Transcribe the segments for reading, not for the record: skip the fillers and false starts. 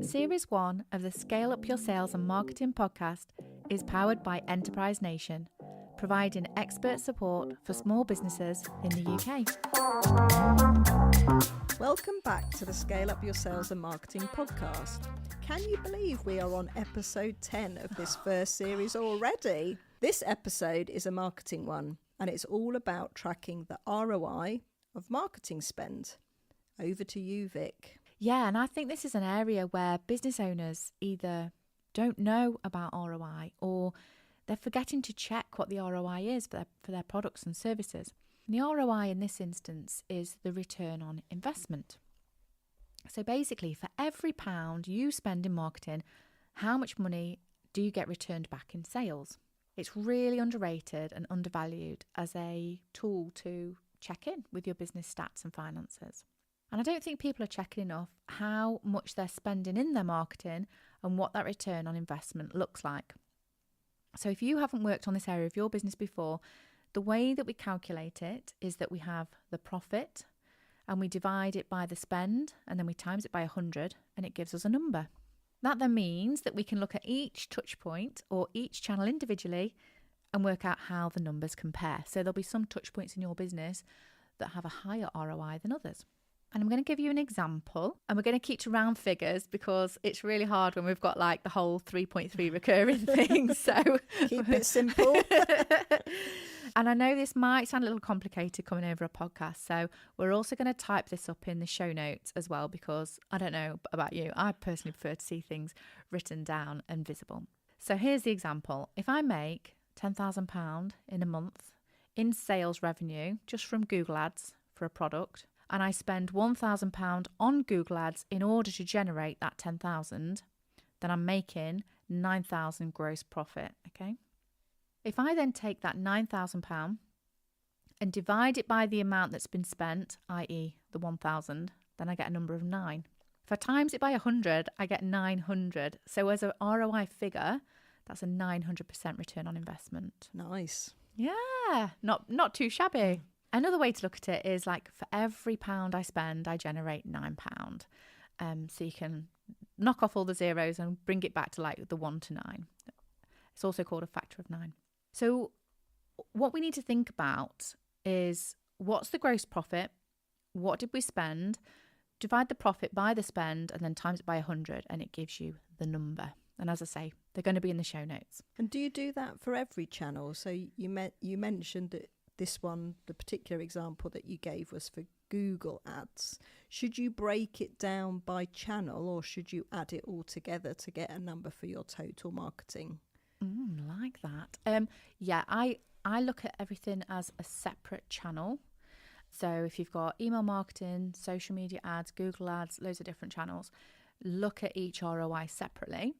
Series 1 of the Scale Up Your Sales and Marketing podcast is powered by Enterprise Nation, providing expert support for small businesses in the UK. Welcome back to the Scale Up Your Sales and Marketing podcast. Can you believe we are on episode 10 of this first series already? This episode is a marketing one, and it's all about tracking the ROI of marketing spend. Over to you, Vic. Yeah, and I think this is an area where business owners either don't know about ROI or they're forgetting to check what the ROI is for their products and services. And the ROI in this instance is the return on investment. So basically, for every £1 you spend in marketing, how much money do you get returned back in sales? It's really underrated and undervalued as a tool to check in with your business stats and finances. And I don't think people are checking enough how much they're spending in their marketing and what that return on investment looks like. So if you haven't worked on this area of your business before, the way that we calculate it is that we have the profit and we divide it by the spend and then we times it by 100 and it gives us a number. That then means that we can look at each touch point or each channel individually and work out how the numbers compare. So there'll be some touch points in your business that have a higher ROI than others. And I'm going to give you an example, and we're going to keep to round figures because it's really hard when we've got like the whole 3.3 recurring thing. So keep it simple. And I know this might sound a little complicated coming over a podcast. So we're also going to type this up in the show notes as well, because I don't know about you, I personally prefer to see things written down and visible. So here's the example. If I make £10,000 in a month in sales revenue just from Google Ads for a product, and I spend £1,000 on Google Ads in order to generate that 10,000, then I'm making 9,000 gross profit, okay? If I then take that £9,000 and divide it by the amount that's been spent, i.e. the 1,000, then I get a number of 9. If I times it by 100, I get 900. So as a ROI figure, that's a 900% return on investment. Nice. Yeah, not too shabby. Another way to look at it is like for every £1 I spend, I generate £9. So you can knock off all the zeros and bring it back to like the 1 to 9. It's also called a factor of 9. So what we need to think about is what's the gross profit? What did we spend? Divide the profit by the spend and then times it by 100 and it gives you the number. And as I say, they're going to be in the show notes. And do you do that for every channel? So you mentioned that this one, the particular example that you gave was for Google Ads. Should you break it down by channel or should you add it all together to get a number for your total marketing? Like that. Yeah, I look at everything as a separate channel. So if you've got email marketing, social media ads, Google Ads, loads of different channels, look at each ROI separately.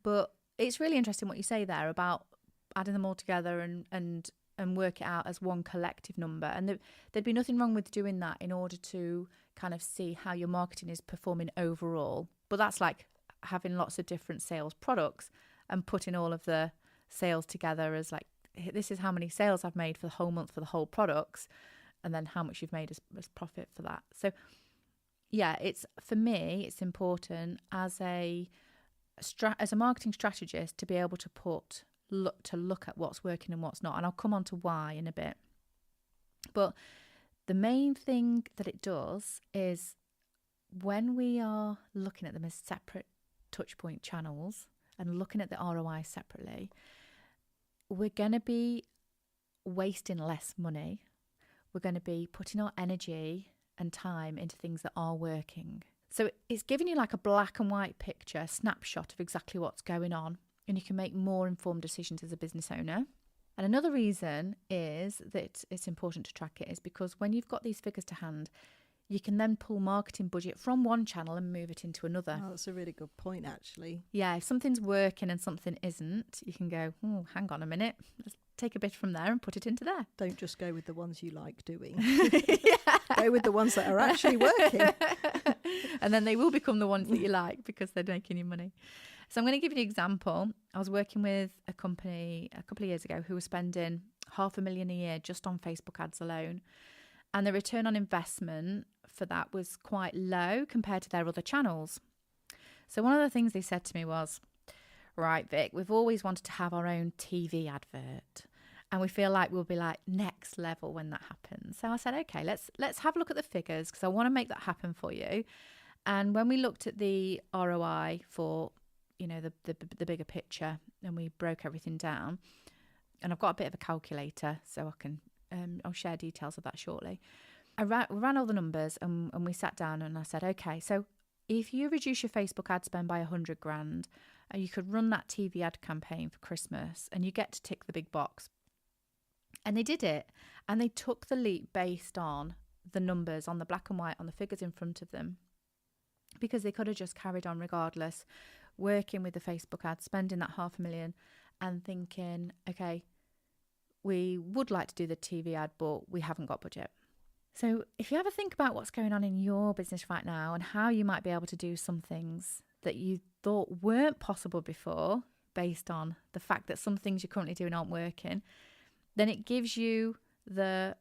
But it's really interesting what you say there about adding them all together and work it out as one collective number. And there'd be nothing wrong with doing that in order to kind of see how your marketing is performing overall. But that's like having lots of different sales products and putting all of the sales together as like, this is how many sales I've made for the whole month for the whole products, and then how much you've made as profit for that. So yeah, for me, it's important as a marketing strategist to be able to look at what's working and what's not. And I'll come on to why in a bit. But the main thing that it does is when we are looking at them as separate touchpoint channels and looking at the ROI separately, we're going to be wasting less money. We're going to be putting our energy and time into things that are working. So it's giving you like a black and white picture, a snapshot of exactly what's going on. And you can make more informed decisions as a business owner. And another reason is that it's important to track it is because when you've got these figures to hand, you can then pull marketing budget from one channel and move it into another. Oh, that's a really good point, actually. Yeah, if something's working and something isn't, you can go, hang on a minute, let's take a bit from there and put it into there. Don't just go with the ones you like doing. Yeah. Go with the ones that are actually working. And then they will become the ones that you like because they're making you money. So I'm going to give you an example. I was working with a company a couple of years ago who was spending $500,000 a year just on Facebook ads alone. And the return on investment for that was quite low compared to their other channels. So one of the things they said to me was, right, Vic, we've always wanted to have our own TV advert. And we feel like we'll be like next level when that happens. So I said, okay, let's have a look at the figures because I want to make that happen for you. And when we looked at the ROI for, you know, the bigger picture, and we broke everything down, and I've got a bit of a calculator, so I can I'll share details of that shortly. I ran all the numbers, and we sat down, and I said, okay, so if you reduce your Facebook ad spend by 100 grand, you could run that TV ad campaign for Christmas, and you get to tick the big box. And they did it, and they took the leap based on the numbers, on the black and white, on the figures in front of them, because they could have just carried on regardless, working with the Facebook ads, spending that 500,000 and thinking, okay, we would like to do the TV ad, but we haven't got budget. So if you ever think about what's going on in your business right now and how you might be able to do some things that you thought weren't possible before based on the fact that some things you're currently doing aren't working, then it gives you the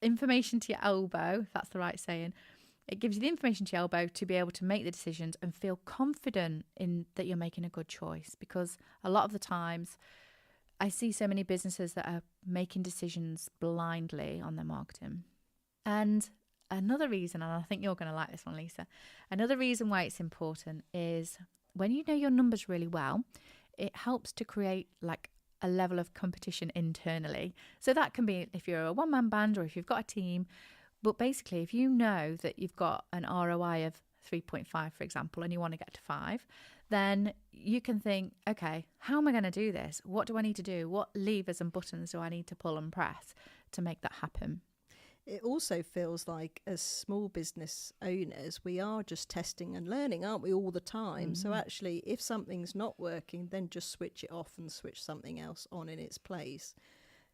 information to your elbow, if that's the right saying. It gives you the information to your elbow to be able to make the decisions and feel confident in that you're making a good choice. Because a lot of the times I see so many businesses that are making decisions blindly on their marketing. And another reason, and I think you're going to like this one, Lisa, another reason why it's important is when you know your numbers really well, it helps to create like a level of competition internally. So that can be if you're a one-man band or if you've got a team. But basically, if you know that you've got an ROI of 3.5, for example, and you want to get to 5, then you can think, okay, how am I going to do this? What do I need to do? What levers and buttons do I need to pull and press to make that happen? It also feels like as small business owners, we are just testing and learning, aren't we, all the time? Mm-hmm. So actually, if something's not working, then just switch it off and switch something else on in its place.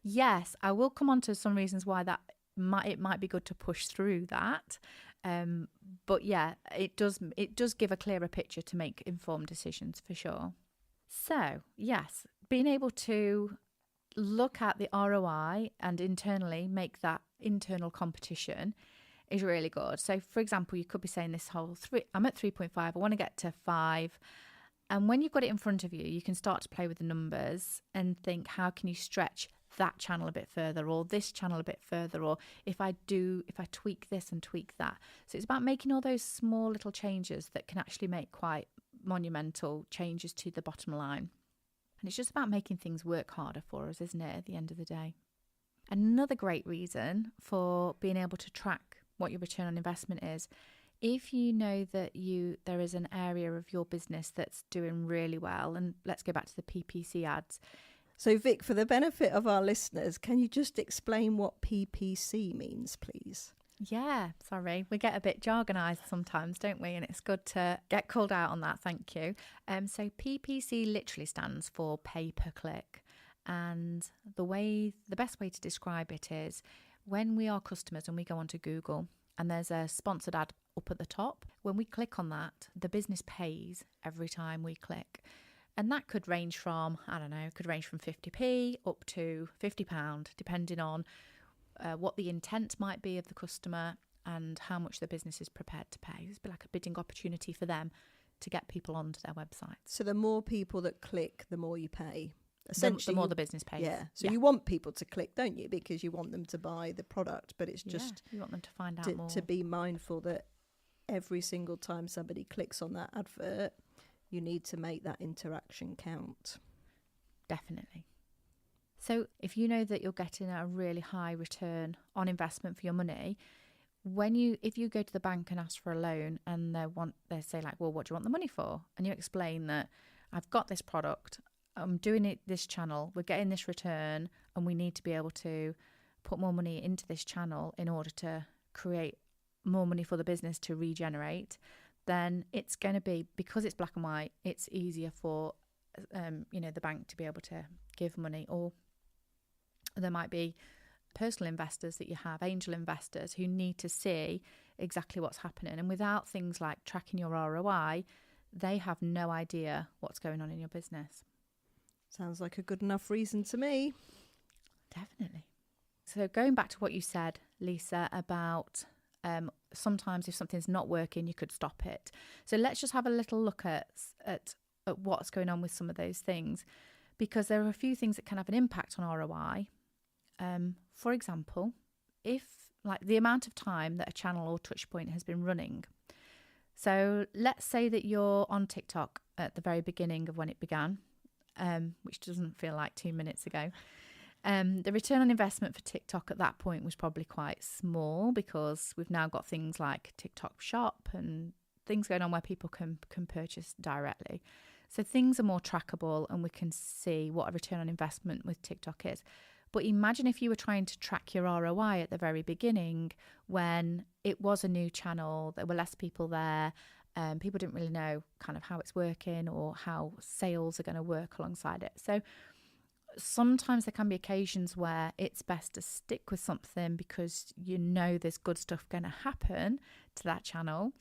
Yes, I will come on to some reasons why that it might be good to push through that. But yeah, it does give a clearer picture to make informed decisions for sure. So yes, being able to look at the ROI and internally make that internal competition is really good. So for example, you could be saying this whole I'm at 3.5, I want to get to 5. And when you've got it in front of you, you can start to play with the numbers and think, how can you stretch that channel a bit further, or this channel a bit further, or if I tweak this and tweak that. So it's about making all those small little changes that can actually make quite monumental changes to the bottom line. And it's just about making things work harder for us, isn't it, at the end of the day? Another great reason for being able to track what your return on investment is, if you know that there is an area of your business that's doing really well, and let's go back to the PPC ads. So Vic, for the benefit of our listeners, can you just explain what PPC means, please? Yeah, sorry. We get a bit jargonised sometimes, don't we? And it's good to get called out on that. Thank you. So PPC literally stands for pay per click. And the best way to describe it is when we are customers and we go onto Google and there's a sponsored ad up at the top, when we click on that, the business pays every time we click. And that could range from, 50p up to £50, depending on what the intent might be of the customer and how much the business is prepared to pay. It's like a bidding opportunity for them to get people onto their website. So the more people that click, the more you pay. Essentially, the more the business pays. Yeah. So you want people to click, don't you? Because you want them to buy the product, but it's just you want them to find out more. To be mindful that every single time somebody clicks on that advert, you need to make that interaction count. Definitely. So if you know that you're getting a really high return on investment for your money, if you go to the bank and ask for a loan and they say like, well, what do you want the money for? And you explain that I've got this product, I'm doing it this channel, we're getting this return, and we need to be able to put more money into this channel in order to create more money for the business to regenerate, then it's going to be, because it's black and white, it's easier for the bank to be able to give money. Or there might be personal investors that you have, angel investors, who need to see exactly what's happening. And without things like tracking your ROI, they have no idea what's going on in your business. Sounds like a good enough reason to me. Definitely. So going back to what you said, Lisa, about Sometimes if something's not working, you could stop it. So let's just have a little look at what's going on with some of those things, because there are a few things that can have an impact on ROI. For example, if like the amount of time that a channel or touch point has been running. So let's say that you're on TikTok at the very beginning of when it began, which doesn't feel like 2 minutes ago. The return on investment for TikTok at that point was probably quite small, because we've now got things like TikTok Shop and things going on where people can purchase directly. So things are more trackable and we can see what a return on investment with TikTok is. But imagine if you were trying to track your ROI at the very beginning when it was a new channel, there were less people there, people didn't really know kind of how it's working or how sales are going to work alongside it. So sometimes there can be occasions where it's best to stick with something because you know there's good stuff going to happen to that channel.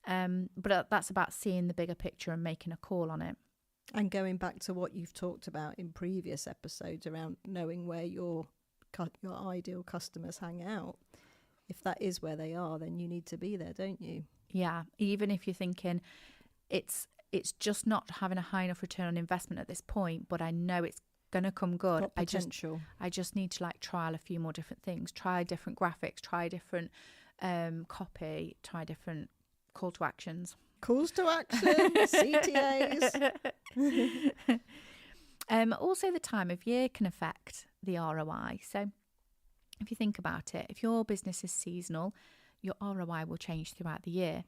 But that's about seeing the bigger picture and making a call on it. And going back to what you've talked about in previous episodes around knowing where your ideal customers hang out. If that is where they are, then you need to be there, don't you? Yeah, even if you're thinking it's just not having a high enough return on investment at this point, but I know it's going to come good. Got potential. I just need to like trial a few more different things, try different graphics, try different copy, try different call to actions. Calls to action, CTAs. Also, the time of year can affect the ROI. So if you think about it, if your business is seasonal, your ROI will change throughout the year.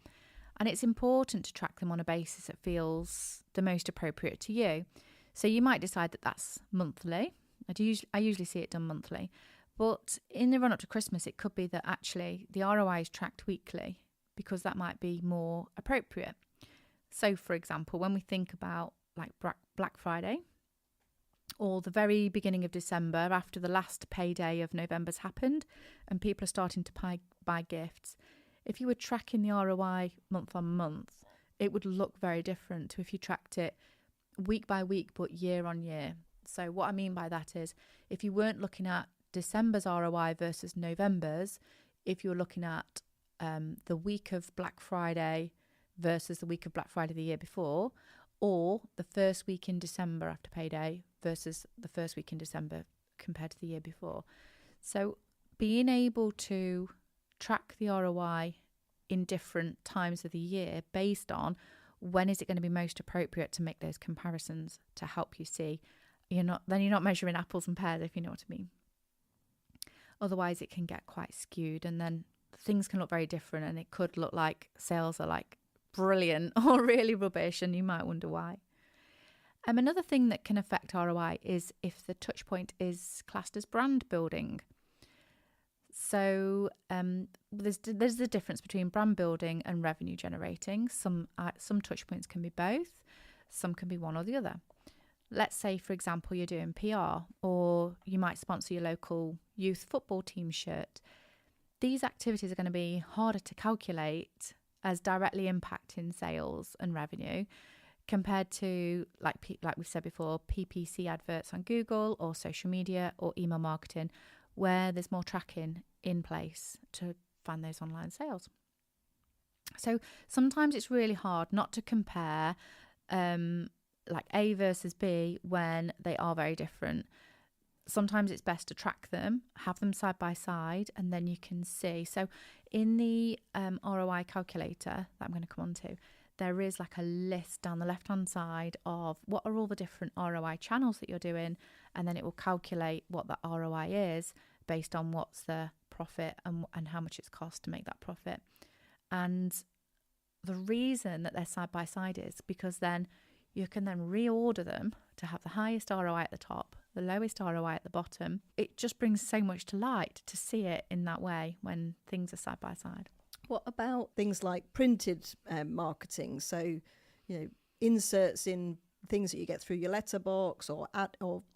And it's important to track them on a basis that feels the most appropriate to you. So you might decide that that's monthly. I usually see it done monthly. But in the run up to Christmas, it could be that actually the ROI is tracked weekly, because that might be more appropriate. So, for example, when we think about like Black Friday or the very beginning of December, after the last payday of November's happened and people are starting to buy gifts, if you were tracking the ROI month on month, it would look very different to if you tracked it week by week but year on year. So what I mean by that is, if you weren't looking at December's ROI versus November's, if you were looking at the week of Black Friday versus the week of Black Friday the year before, or the first week in December after payday versus the first week in December compared to the year before. So being able to track the ROI in different times of the year based on when is it going to be most appropriate to make those comparisons to help you see you're not measuring apples and pears, if you know what I mean. Otherwise it can get quite skewed, and then things can look very different, and it could look like sales are like brilliant or really rubbish, and you might wonder why. Another thing that can affect ROI is if the touch point is classed as brand building. So there's the difference between brand building and revenue generating. Some touch points can be both, some can be one or the other. Let's say, for example, you're doing PR, or you might sponsor your local youth football team shirt. These activities are going to be harder to calculate as directly impacting sales and revenue compared to, like we've said before, PPC adverts on Google or social media or email marketing, where there's more tracking in place to find those online sales. So sometimes it's really hard not to compare like A versus B when they are very different. Sometimes it's best to track them, have them side by side, and then you can see. So in the ROI calculator that I'm going to come on to, there is like a list down the left-hand side of what are all the different ROI channels that you're doing, and then it will calculate what the ROI is based on what's the profit and how much it's cost to make that profit. And the reason that they're side by side is because then you can then reorder them to have the highest ROI at the top, the lowest ROI at the bottom. It just brings so much to light to see it in that way when things are side by side. What about things like printed marketing? So, inserts in things that you get through your letterbox or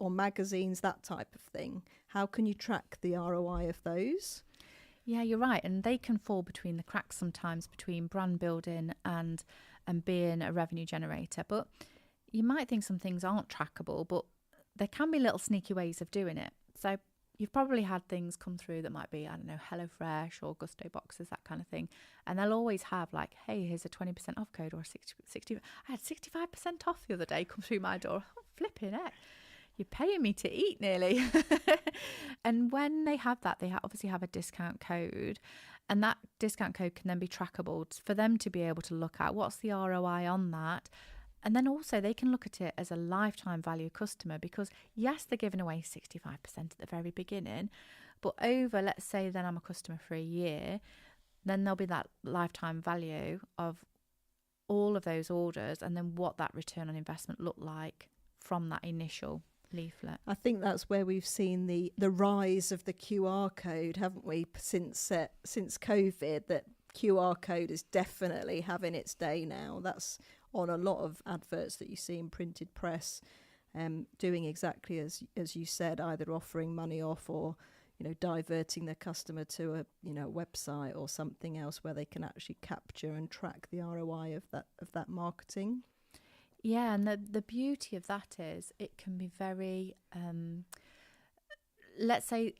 magazines, that type of thing. How can you track the ROI of those? Yeah, you're right. And they can fall between the cracks sometimes between brand building and being a revenue generator. But you might think some things aren't trackable, but there can be little sneaky ways of doing it. So you've probably had things come through that might be, I don't know, HelloFresh or Gusto boxes, that kind of thing. And they'll always have like, hey, here's a 20% off code or 60. I had 65% off the other day come through my door. Oh, flipping heck. You're paying me to eat nearly. And when they have that, they obviously have a discount code. And that discount code can then be trackable for them to be able to look at what's the ROI on that. And then also they can look at it as a lifetime value customer, because yes, they're giving away 65% at the very beginning, but over, let's say then I'm a customer for a year, then there'll be that lifetime value of all of those orders, and then what that return on investment looked like from that initial leaflet. I think that's where we've seen the rise of the QR code, haven't we, since COVID, that QR code is definitely having its day now. That's on a lot of adverts that you see in printed press, doing exactly as you said, either offering money off or, you know, diverting the customer to a, you know, website or something else where they can actually capture and track the ROI of that marketing. Yeah, and the beauty of that is it can be very let's say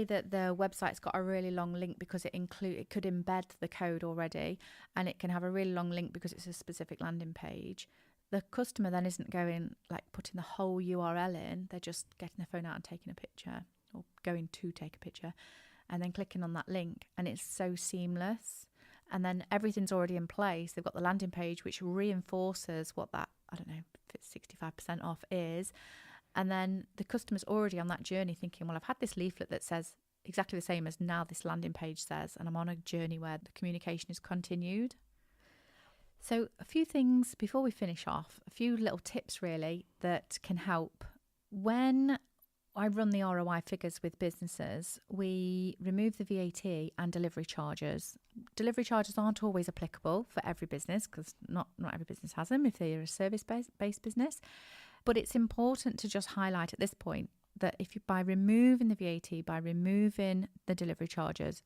that the website's got a really long link because it could embed the code already, and it can have a really long link because it's a specific landing page. The customer then isn't going, like, putting the whole URL in. They're just getting their phone out and taking a picture, or going to take a picture, and then clicking on that link, and it's so seamless. And then everything's already in place. They've got the landing page, which reinforces what that, I don't know, if it's 65% off is. And then the customer's already on that journey thinking, well, I've had this leaflet that says exactly the same as now this landing page says, and I'm on a journey where the communication is continued. So a few things before we finish off, a few little tips really that can help. When I run the ROI figures with businesses, we remove the VAT and delivery charges. Delivery charges aren't always applicable for every business, because not every business has them if they're a service-based business. But it's important to just highlight at this point that if you, by removing the VAT, by removing the delivery charges,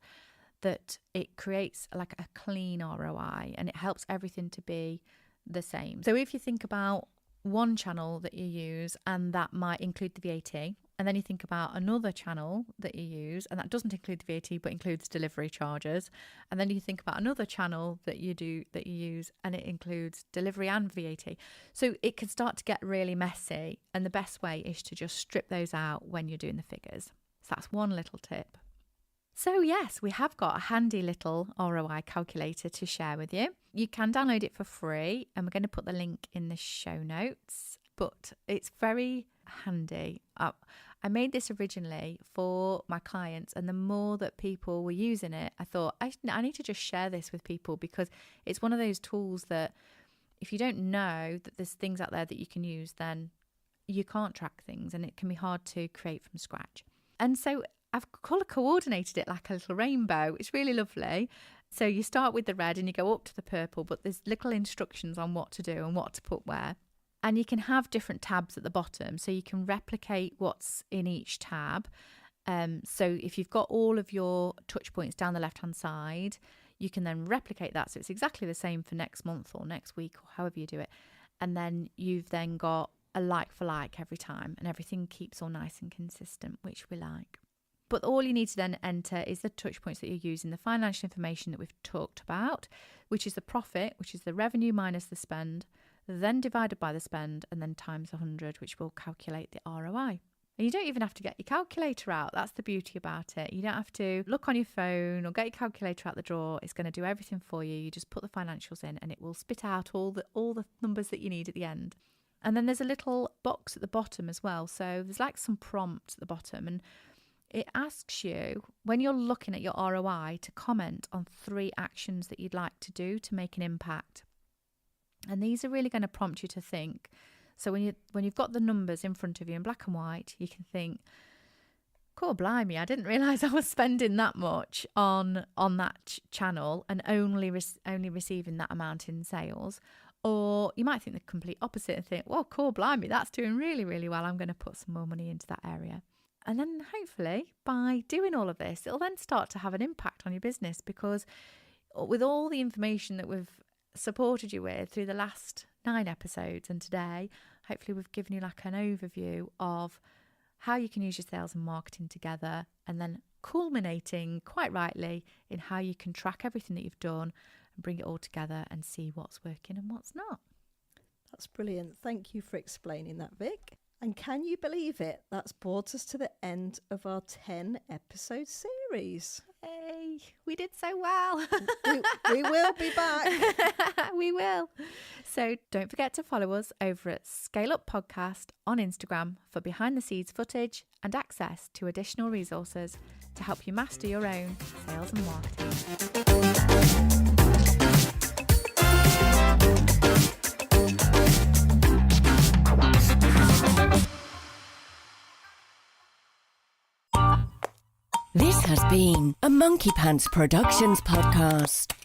that it creates like a clean ROI, and it helps everything to be the same. So if you think about one channel that you use and that might include the VAT, and then you think about another channel that you use and that doesn't include the VAT but includes delivery charges, and then you think about another channel that you use and it includes delivery and VAT. So it can start to get really messy, and the best way is to just strip those out when you're doing the figures. So that's one little tip. So yes, we have got a handy little ROI calculator to share with you. You can download it for free, and we're going to put the link in the show notes, but it's very handy. I made this originally for my clients, and the more that people were using it, I thought I need to just share this with people, because it's one of those tools that if you don't know that there's things out there that you can use, then you can't track things, and it can be hard to create from scratch. And so I've colour coordinated it like a little rainbow. It's really lovely. So you start with the red and you go up to the purple, but there's little instructions on what to do and what to put where. And you can have different tabs at the bottom, so you can replicate what's in each tab. So if you've got all of your touch points down the left-hand side, you can then replicate that. So it's exactly the same for next month or next week or however you do it. And then you've then got a like for like every time, and everything keeps all nice and consistent, which we like. But all you need to then enter is the touch points that you're using, the financial information that we've talked about, which is the profit, which is the revenue minus the spend, then divided by the spend, and then times 100, which will calculate the ROI. And you don't even have to get your calculator out. That's the beauty about it. You don't have to look on your phone or get your calculator out the drawer. It's going to do everything for you. You just put the financials in, and it will spit out all the numbers that you need at the end. And then there's a little box at the bottom as well. So there's like some prompts at the bottom, and it asks you, when you're looking at your ROI, to comment on 3 actions that you'd like to do to make an impact. And these are really going to prompt you to think. So when you've got the numbers in front of you in black and white, you can think, cool, blimey, I didn't realise I was spending that much on that channel and only receiving that amount in sales. Or you might think the complete opposite and think, well, cool, blimey, that's doing really, really well. I'm going to put some more money into that area. And then hopefully by doing all of this, it'll then start to have an impact on your business, because with all the information that we've supported you with through the last 9 episodes and today, hopefully we've given you like an overview of how you can use your sales and marketing together, and then culminating, quite rightly, in how you can track everything that you've done and bring it all together and see what's working and what's not. That's brilliant. Thank you for explaining that, Vic. And can you believe it? That's brought us to the end of our 10 episode series. Hey, we did so well. we will be back. We will. So don't forget to follow us over at Scale Up Podcast on Instagram for behind the scenes footage and access to additional resources to help you master your own sales and marketing. This has been a Monkey Pants Productions podcast.